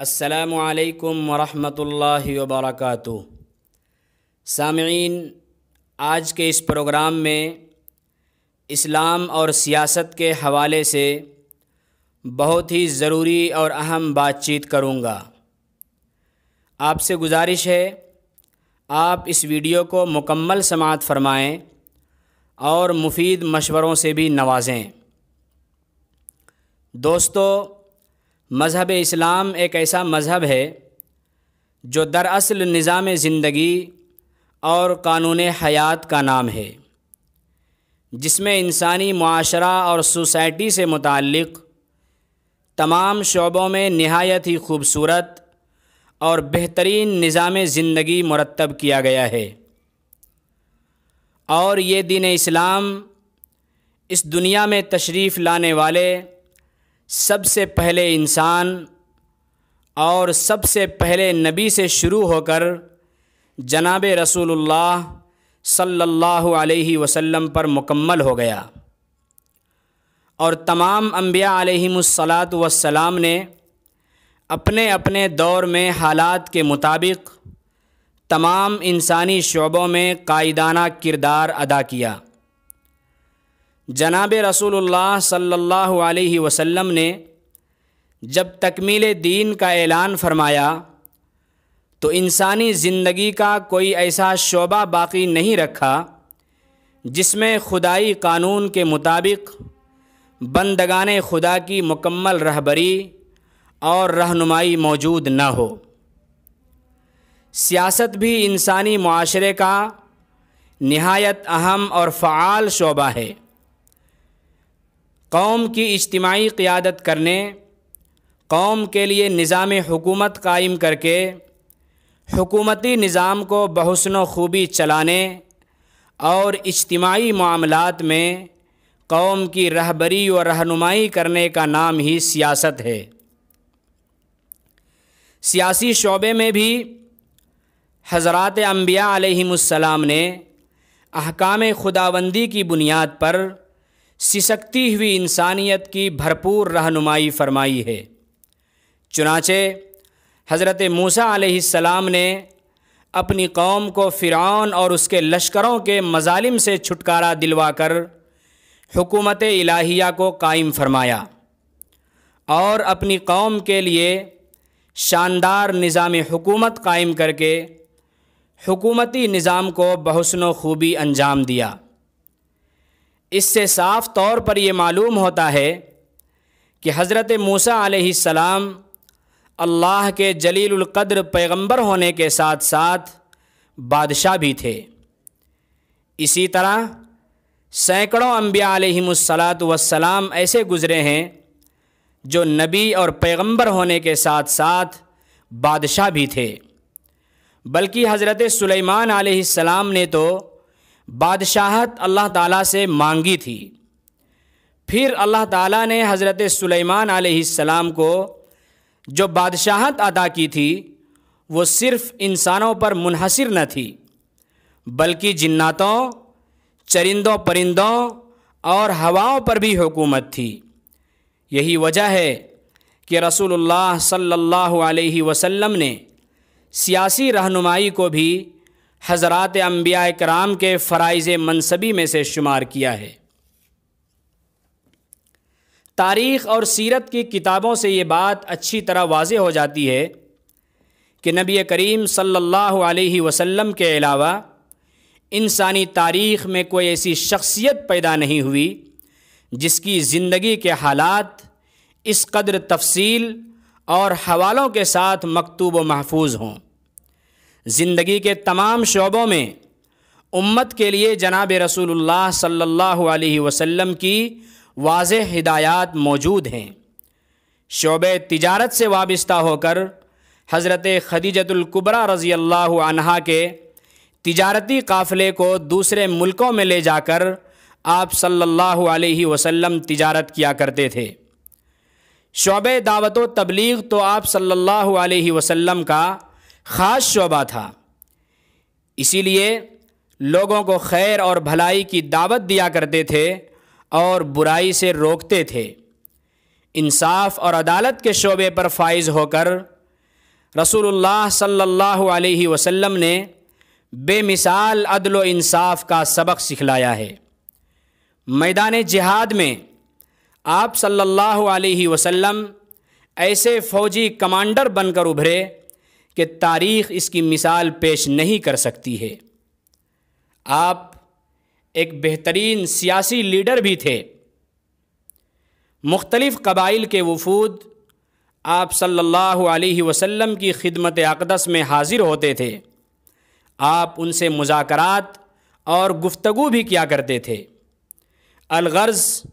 السلام علیکم ورحمۃ اللہ وبرکاتہ۔ سامعین، آج کے اس پروگرام میں اسلام اور سیاست کے حوالے سے بہت ہی ضروری اور اہم بات چیت کروں گا۔ آپ سے گزارش ہے آپ اس ویڈیو کو مکمل سماعت فرمائیں اور مفید مشوروں سے بھی نوازیں۔ دوستو، مذہب اسلام ایک ایسا مذہب ہے جو دراصل نظام زندگی اور قانون حیات کا نام ہے، جس میں انسانی معاشرہ اور سوسائٹی سے متعلق تمام شعبوں میں نہایت ہی خوبصورت اور بہترین نظام زندگی مرتب کیا گیا ہے، اور یہ دین اسلام اس دنیا میں تشریف لانے والے سب سے پہلے انسان اور سب سے پہلے نبی سے شروع ہو کر جناب رسول اللہ صلی اللہ علیہ وسلم پر مکمل ہو گیا، اور تمام انبیاء علیہم الصلاۃ والسلام نے اپنے اپنے دور میں حالات کے مطابق تمام انسانی شعبوں میں قائدانہ کردار ادا کیا۔ جناب رسول اللہ صلی اللہ علیہ وسلم نے جب تکمیل دین کا اعلان فرمایا تو انسانی زندگی کا کوئی ایسا شعبہ باقی نہیں رکھا جس میں خدائی قانون کے مطابق بندگان خدا کی مکمل رہبری اور رہنمائی موجود نہ ہو۔ سیاست بھی انسانی معاشرے کا نہایت اہم اور فعال شعبہ ہے۔ قوم کی اجتماعی قیادت کرنے، قوم کے لیے نظام حکومت قائم کر کے حکومتی نظام کو بحسن و خوبی چلانے اور اجتماعی معاملات میں قوم کی رہبری و رہنمائی کرنے کا نام ہی سیاست ہے۔ سیاسی شعبے میں بھی حضرات انبیاء علیہم السلام نے احکام خداوندی کی بنیاد پر سسکتی ہوئی انسانیت کی بھرپور رہنمائی فرمائی ہے۔ چنانچہ حضرت موسیٰ علیہ السلام نے اپنی قوم کو فرعون اور اس کے لشکروں کے مظالم سے چھٹکارا دلوا کر حکومت الہیہ کو قائم فرمایا، اور اپنی قوم کے لیے شاندار نظام حکومت قائم کر کے حکومتی نظام کو بحسن و خوبی انجام دیا۔ اس سے صاف طور پر یہ معلوم ہوتا ہے کہ حضرت موسیٰ علیہ السلام اللہ کے جلیل القدر پیغمبر ہونے کے ساتھ ساتھ بادشاہ بھی تھے۔ اسی طرح سینکڑوں انبیاء علیہم الصلاۃ والسلام ایسے گزرے ہیں جو نبی اور پیغمبر ہونے کے ساتھ ساتھ بادشاہ بھی تھے، بلکہ حضرت سلیمان علیہ السلام نے تو بادشاہت اللہ تعالیٰ سے مانگی تھی۔ پھر اللہ تعالیٰ نے حضرت سلیمان علیہ السلام کو جو بادشاہت عطا کی تھی وہ صرف انسانوں پر منحصر نہ تھی، بلکہ جناتوں، چرندوں پرندوں اور ہواؤں پر بھی حکومت تھی۔ یہی وجہ ہے کہ رسول اللہ صلی اللہ علیہ وسلم نے سیاسی رہنمائی کو بھی حضرات انبیاء کرام کے فرائض منصبی میں سے شمار کیا ہے۔ تاریخ اور سیرت کی کتابوں سے یہ بات اچھی طرح واضح ہو جاتی ہے کہ نبی کریم صلی اللہ علیہ وسلم کے علاوہ انسانی تاریخ میں کوئی ایسی شخصیت پیدا نہیں ہوئی جس کی زندگی کے حالات اس قدر تفصیل اور حوالوں کے ساتھ مکتوب و محفوظ ہوں۔ زندگی کے تمام شعبوں میں امت کے لیے جناب رسول اللہ صلی اللہ علیہ وسلم کی واضح ہدایات موجود ہیں۔ شعبہ تجارت سے وابستہ ہو کر حضرت خدیجۃ الکبریٰ رضی اللہ عنہا کے تجارتی قافلے کو دوسرے ملکوں میں لے جا کر آپ صلی اللہ علیہ وسلم تجارت کیا کرتے تھے۔ شعبہ دعوت و تبلیغ تو آپ صلی اللہ علیہ وسلم کا خاص شعبہ تھا، اسی لیے لوگوں کو خیر اور بھلائی کی دعوت دیا کرتے تھے اور برائی سے روکتے تھے۔ انصاف اور عدالت کے شعبے پر فائز ہو کر رسول اللہ صلی اللہ علیہ وسلم نے بے مثال عدل و انصاف کا سبق سکھلایا ہے۔ میدان جہاد میں آپ صلی اللہ علیہ وسلم ایسے فوجی کمانڈر بن کر ابھرے کہ تاریخ اس کی مثال پیش نہیں کر سکتی ہے۔ آپ ایک بہترین سیاسی لیڈر بھی تھے۔ مختلف قبائل کے وفود آپ صلی اللہ علیہ وسلم کی خدمت اقدس میں حاضر ہوتے تھے۔ آپ ان سے مذاکرات اور گفتگو بھی کیا کرتے تھے۔ الغرض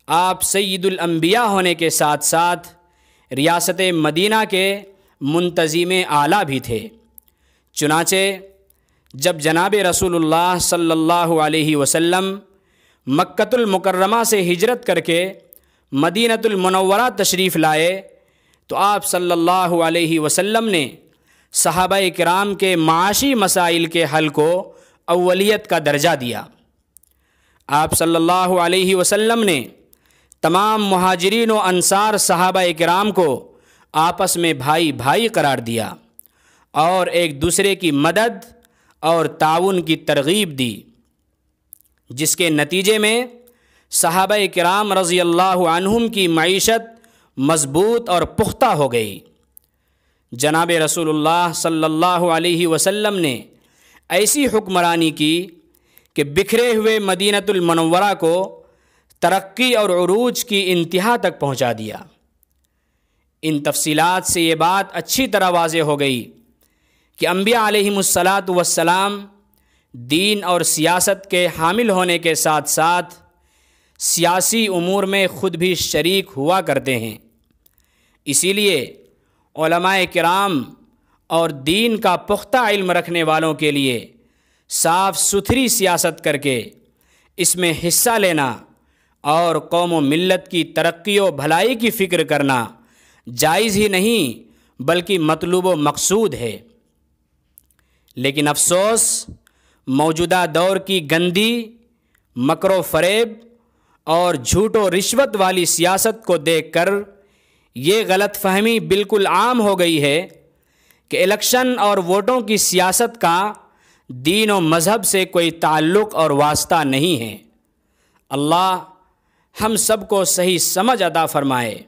آپ سید الانبیاء ہونے کے ساتھ ساتھ ریاست مدینہ کے منتظم اعلیٰ بھی تھے۔ چنانچہ جب جناب رسول اللہ صلی اللہ علیہ وسلم مکۃ المکرمہ سے ہجرت کر کے مدینۃ المنورہ تشریف لائے تو آپ صلی اللہ علیہ وسلم نے صحابہ کرام کے معاشی مسائل کے حل کو اولیت کا درجہ دیا۔ آپ صلی اللہ علیہ وسلم نے تمام مہاجرین و انصار صحابہ کرام کو آپس میں بھائی بھائی قرار دیا اور ایک دوسرے کی مدد اور تعاون کی ترغیب دی، جس کے نتیجے میں صحابہ کرام رضی اللہ عنہم کی معیشت مضبوط اور پختہ ہو گئی۔ جناب رسول اللہ صلی اللہ علیہ وسلم نے ایسی حکمرانی کی کہ بکھرے ہوئے مدینۃ المنورہ کو ترقی اور عروج کی انتہا تک پہنچا دیا۔ ان تفصیلات سے یہ بات اچھی طرح واضح ہو گئی کہ انبیاء علیہم السلام دین اور سیاست کے حامل ہونے کے ساتھ ساتھ سیاسی امور میں خود بھی شریک ہوا کرتے ہیں۔ اسی لیے علماء کرام اور دین کا پختہ علم رکھنے والوں کے لیے صاف ستھری سیاست کر کے اس میں حصہ لینا اور قوم و ملت کی ترقی و بھلائی کی فکر کرنا جائز ہی نہیں بلکہ مطلوب و مقصود ہے۔ لیکن افسوس، موجودہ دور کی گندی، مکر و فریب اور جھوٹ و رشوت والی سیاست کو دیکھ کر یہ غلط فہمی بالکل عام ہو گئی ہے کہ الیکشن اور ووٹوں کی سیاست کا دین و مذہب سے کوئی تعلق اور واسطہ نہیں ہے۔ اللہ ہم سب کو صحیح سمجھ عطا فرمائے۔